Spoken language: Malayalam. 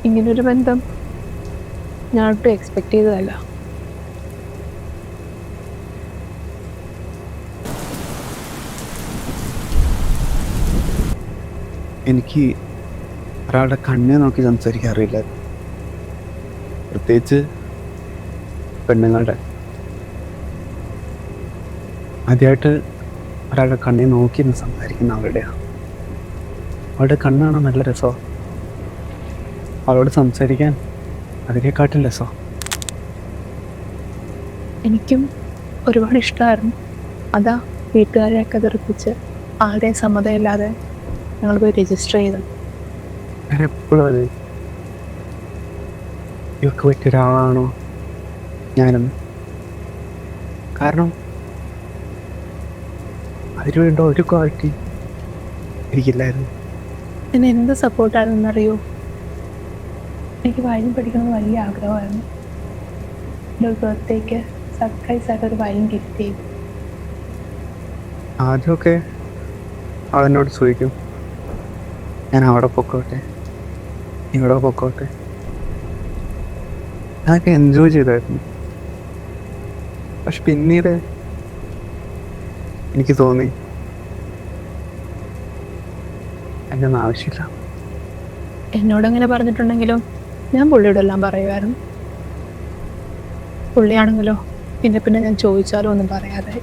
ഇങ്ങനൊരു ബന്ധം ഞാൻ ഒട്ടും എക്സ്പെക്ട് ചെയ്തതല്ല. എനിക്ക് ഒരാളുടെ കണ്ണെ നോക്കി സംസാരിക്കാൻ അറിയില്ല, പ്രത്യേകിച്ച് പെണ്ണുങ്ങളുടെ. ആദ്യമായിട്ട് ഒരാളുടെ കണ്ണെ നോക്കി നിന്ന് സംസാരിക്കുന്ന അവളുടെയാണ്. അവളുടെ കണ്ണാണ് നല്ല രസമാണ്. അവളോട് സംസാരിക്കാൻ അതിനെക്കാട്ടും രസമാണ്. എനിക്കും ഒരുപാട് ഇഷ്ടമായിരുന്നു. അതാ വീട്ടുകാരെയൊക്കെ തെറിപ്പിച്ച് ആരുടെയും സമ്മതമില്ലാതെ ഞങ്ങൾ പോയി രജിസ്റ്റർ ചെയ്തത്. ഞാൻ എപ്പോഴും അത് ഇവർക്ക് പറ്റിയ ഒരാളാണോ ഞാനെന്ന്. കാരണം അതിനുവേണ്ട ഒരു ക്വാളിറ്റി എനിക്കില്ലായിരുന്നു. എന്നെ എന്ത് സപ്പോർട്ടായിരുന്നെന്നറിയോ? എനിക്ക് വയലിൻ പഠിക്കണമെന്ന് വലിയ ആഗ്രഹമായിരുന്നു. എൻ്റെ ഒരു ബർത്ത്ഡേക്ക് സർപ്രൈസായിട്ട് ഒരു വയലിൻ ഗിഫ്റ്റ് ചെയ്തു. ആദ്യമൊക്കെ അവനോട് ചോദിക്കും, ഞാൻ അവിടെ പൊക്കോട്ടെ, ഇവിടെ പൊക്കോട്ടെ. അതൊക്കെ എൻജോയ് ചെയ്തായിരുന്നു. പക്ഷെ പിന്നീട് എനിക്ക് തോന്നി എൻ്റെ ഒന്നും ആവശ്യമില്ല. എന്നോടങ്ങനെ പറഞ്ഞിട്ടുണ്ടെങ്കിലും ഞാൻ പുള്ളിയോടെല്ലാം പറയുമായിരുന്നു. പുള്ളിയാണെങ്കിലോ പിന്നെ ഞാൻ ചോദിച്ചാലോ ഒന്നും പറയാതെ